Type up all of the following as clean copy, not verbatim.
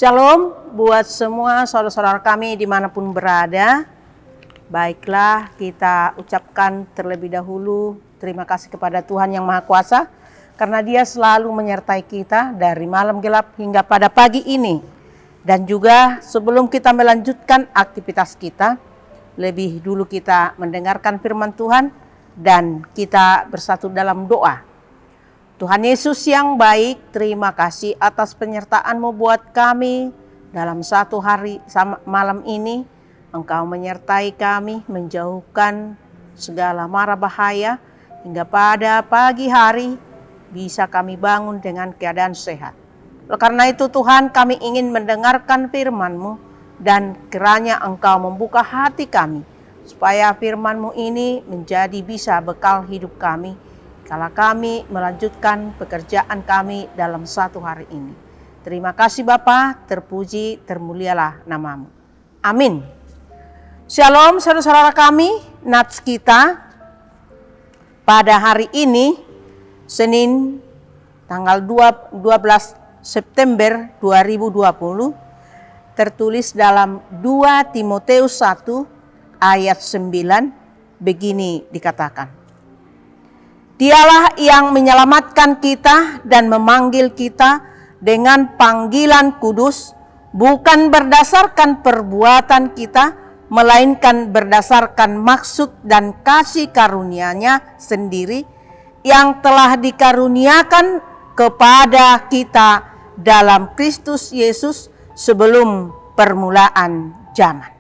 Shalom buat semua saudara-saudara kami dimanapun berada. Baiklah, kita ucapkan terlebih dahulu terima kasih kepada Tuhan Yang Maha Kuasa, karena Dia selalu menyertai kita dari malam gelap hingga pada pagi ini. Dan juga sebelum kita melanjutkan aktivitas kita, lebih dulu kita mendengarkan firman Tuhan dan kita bersatu dalam doa. Tuhan Yesus yang baik, terima kasih atas penyertaan-Mu buat kami dalam satu hari malam ini. Engkau menyertai kami, menjauhkan segala mara bahaya, hingga pada pagi hari bisa kami bangun dengan keadaan sehat. Oleh karena itu Tuhan, kami ingin mendengarkan firman-Mu, dan kiranya Engkau membuka hati kami, supaya firman-Mu ini menjadi bisa bekal hidup kami, kalau kami melanjutkan pekerjaan kami dalam satu hari ini. Terima kasih Bapa, terpuji, termulialah nama-Mu. Amin. Shalom saudara-saudara kami, nats kita pada hari ini, Senin tanggal 12 September 2020, tertulis dalam 2 Timotius 1 ayat 9, begini dikatakan. Dialah yang menyelamatkan kita dan memanggil kita dengan panggilan kudus, bukan berdasarkan perbuatan kita, melainkan berdasarkan maksud dan kasih karunia-Nya sendiri yang telah dikaruniakan kepada kita dalam Kristus Yesus sebelum permulaan zaman.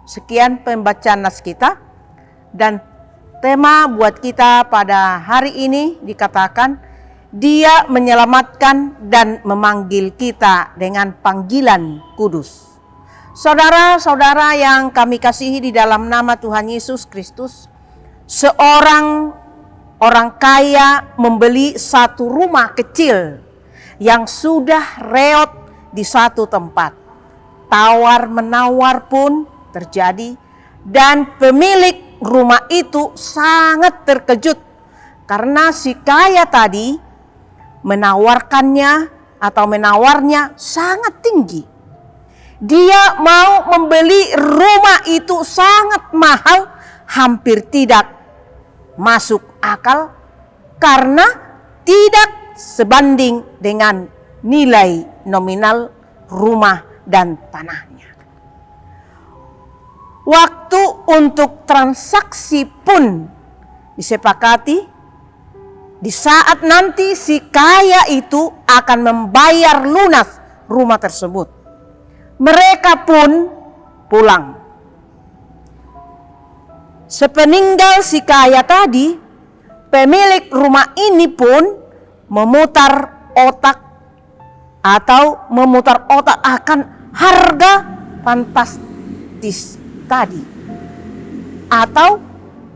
Sekian pembacaan nas kita, dan tema buat kita pada hari ini dikatakan, Dia menyelamatkan dan memanggil kita dengan panggilan kudus. Saudara-saudara yang kami kasihi di dalam nama Tuhan Yesus Kristus, seorang orang kaya membeli satu rumah kecil yang sudah reot di satu tempat. Tawar-menawar pun terjadi, dan pemilik rumah itu sangat terkejut karena si kaya tadi menawarnya sangat tinggi. Dia mau membeli rumah itu sangat mahal, hampir tidak masuk akal karena tidak sebanding dengan nilai nominal rumah dan tanahnya. Waktu untuk transaksi pun disepakati. Di saat nanti si kaya itu akan membayar lunas rumah tersebut. Mereka pun pulang. Sepeninggal si kaya tadi, pemilik rumah ini pun memutar otak akan harga fantastis tadi, atau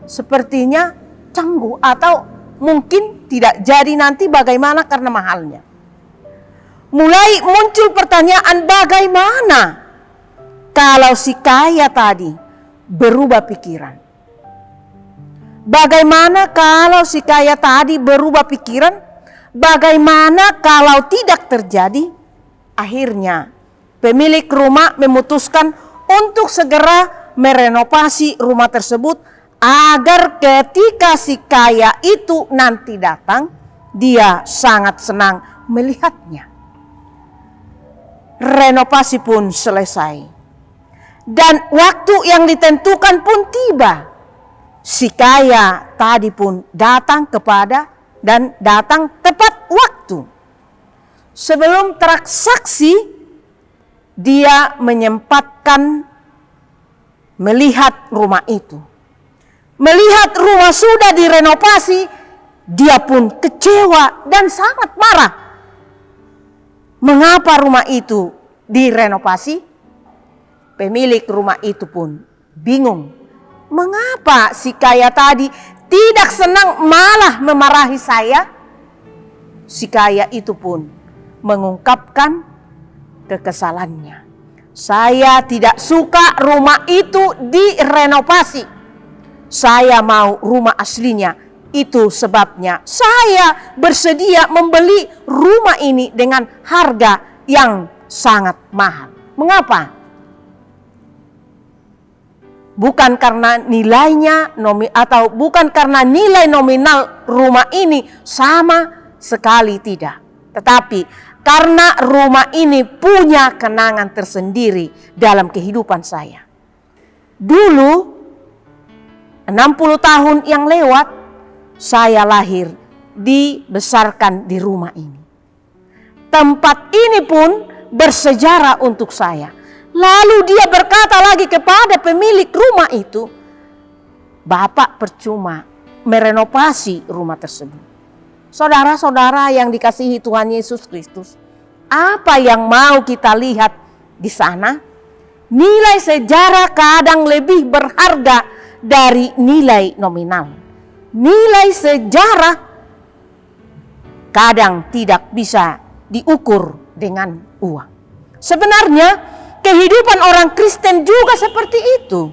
sepertinya canggung, atau mungkin tidak jadi nanti bagaimana karena mahalnya. Mulai muncul pertanyaan, bagaimana kalau si kaya tadi berubah pikiran? Bagaimana kalau si kaya tadi berubah pikiran? Bagaimana kalau tidak terjadi? Akhirnya pemilik rumah memutuskan untuk segera merenovasi rumah tersebut, agar ketika si kaya itu nanti datang, dia sangat senang melihatnya. Renovasi pun selesai, dan waktu yang ditentukan pun tiba. Si kaya tadi pun datang tepat waktu. Sebelum transaksi, dia menyempatkan melihat rumah itu. Melihat rumah sudah direnovasi, dia pun kecewa dan sangat marah. Mengapa rumah itu direnovasi? Pemilik rumah itu pun bingung. Mengapa si kaya tadi tidak senang, malah memarahi saya? Si kaya itu pun mengungkapkan kekesalannya. Saya tidak suka rumah itu direnovasi. Saya mau rumah aslinya. Itu sebabnya saya bersedia membeli rumah ini dengan harga yang sangat mahal. Mengapa? Bukan karena nilainya atau bukan karena nilai nominal rumah ini sama sekali, tidak. Tetapi karena rumah ini punya kenangan tersendiri dalam kehidupan saya. Dulu 60 tahun yang lewat saya lahir, dibesarkan di rumah ini. Tempat ini pun bersejarah untuk saya. Lalu dia berkata lagi kepada pemilik rumah itu, Bapak percuma merenovasi rumah tersebut. Saudara-saudara yang dikasihi Tuhan Yesus Kristus, apa yang mau kita lihat di sana? Nilai sejarah kadang lebih berharga dari nilai nominal. Nilai sejarah kadang tidak bisa diukur dengan uang. Sebenarnya kehidupan orang Kristen juga seperti itu.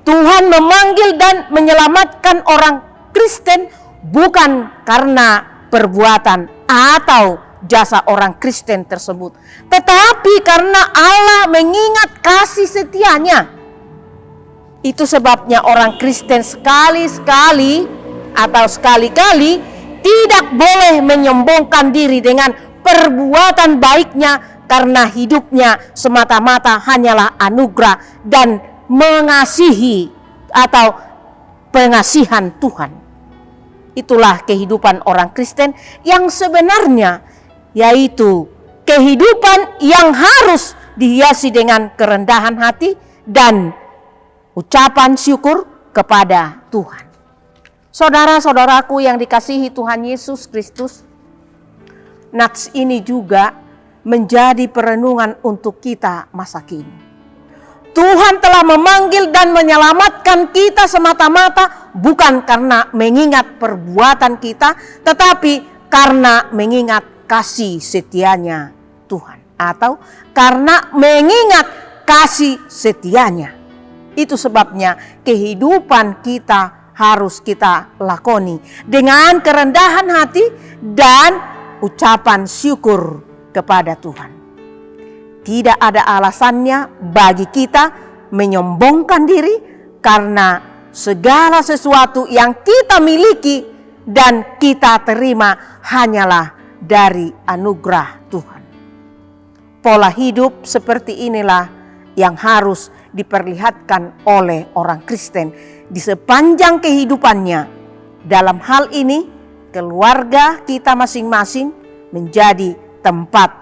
Tuhan memanggil dan menyelamatkan orang Kristen bukan karena perbuatan atau jasa orang Kristen tersebut, tetapi karena Allah mengingat kasih setianya. Itu sebabnya orang Kristen sekali-sekali atau sekali-kali tidak boleh menyombongkan diri dengan perbuatan baiknya, karena hidupnya semata-mata hanyalah anugerah dan mengasihi atau pengasihan Tuhan. Itulah kehidupan orang Kristen yang sebenarnya, yaitu kehidupan yang harus dihiasi dengan kerendahan hati dan ucapan syukur kepada Tuhan. Saudara-saudaraku yang dikasihi Tuhan Yesus Kristus, nats ini juga menjadi perenungan untuk kita masa kini. Tuhan telah memanggil dan menyelamatkan kita semata-mata bukan karena mengingat perbuatan kita, tetapi karena mengingat kasih setianya Tuhan, atau karena mengingat kasih setianya. Itu sebabnya kehidupan kita harus kita lakoni dengan kerendahan hati dan ucapan syukur kepada Tuhan. Tidak ada alasannya bagi kita menyombongkan diri, karena segala sesuatu yang kita miliki dan kita terima hanyalah dari anugerah Tuhan. Pola hidup seperti inilah yang harus diperlihatkan oleh orang Kristen di sepanjang kehidupannya. Dalam hal ini, keluarga kita masing-masing menjadi tempat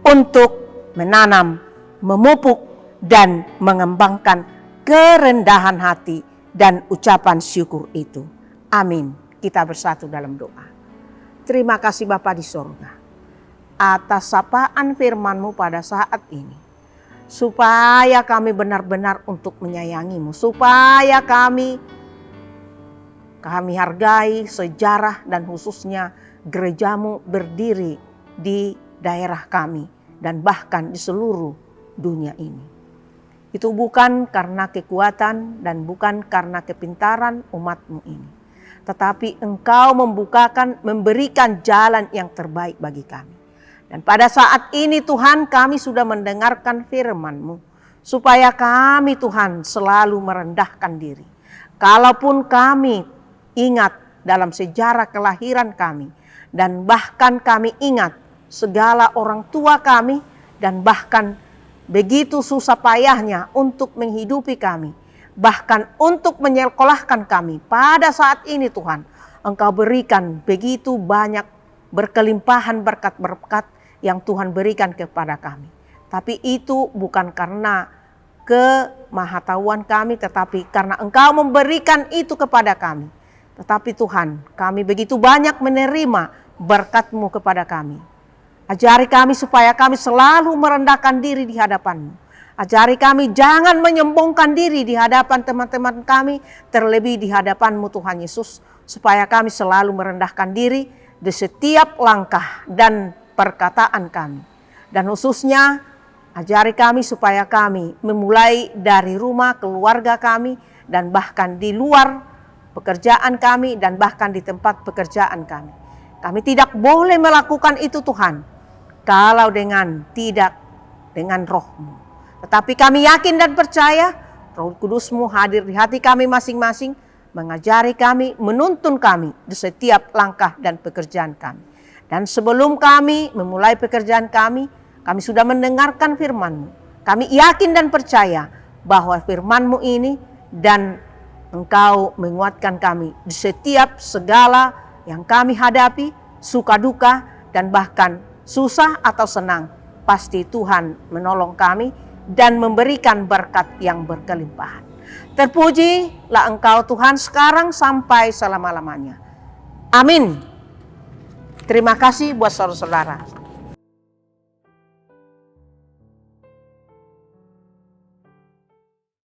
untuk menanam, memupuk, dan mengembangkan kerendahan hati dan ucapan syukur itu. Amin. Kita bersatu dalam doa. Terima kasih Bapa di sorga atas sapaan firman-Mu pada saat ini, supaya kami benar-benar untuk menyayangi-Mu, supaya kami hargai sejarah dan khususnya gereja-Mu berdiri di daerah kami dan bahkan di seluruh dunia ini. Itu bukan karena kekuatan dan bukan karena kepintaran umat-Mu ini, tetapi Engkau memberikan jalan yang terbaik bagi kami. Dan pada saat ini Tuhan, kami sudah mendengarkan firman-Mu, supaya kami Tuhan selalu merendahkan diri. Kalaupun kami ingat dalam sejarah kelahiran kami, dan bahkan kami ingat segala orang tua kami, dan bahkan begitu susah payahnya untuk menghidupi kami, bahkan untuk menyekolahkan kami. Pada saat ini Tuhan, Engkau berikan begitu banyak berkelimpahan berkat-berkat yang Tuhan berikan kepada kami. Tapi itu bukan karena kemahatauan kami, tetapi karena Engkau memberikan itu kepada kami. Tetapi Tuhan, kami begitu banyak menerima berkat-Mu kepada kami. Ajari kami supaya kami selalu merendahkan diri di hadapan-Mu. Ajari kami jangan menyombongkan diri di hadapan teman-teman kami, terlebih di hadapan-Mu Tuhan Yesus, supaya kami selalu merendahkan diri di setiap langkah dan perkataan kami. Dan khususnya ajari kami supaya kami memulai dari rumah, keluarga kami, dan bahkan di luar pekerjaan kami, dan bahkan di tempat pekerjaan kami. Kami tidak boleh melakukan itu Tuhan, kalau dengan tidak dengan roh-Mu. Tetapi kami yakin dan percaya Roh Kudus-Mu hadir di hati kami masing-masing, mengajari kami, menuntun kami di setiap langkah dan pekerjaan kami. Dan sebelum kami memulai pekerjaan kami sudah mendengarkan firman-Mu. Kami yakin dan percaya bahwa firman-Mu ini dan Engkau menguatkan kami di setiap segala yang kami hadapi, suka duka dan bahkan susah atau senang. Pasti Tuhan menolong kami dan memberikan berkat yang berkelimpahan. Terpujilah Engkau Tuhan sekarang sampai selama-lamanya. Amin. Terima kasih buat saudara-saudara.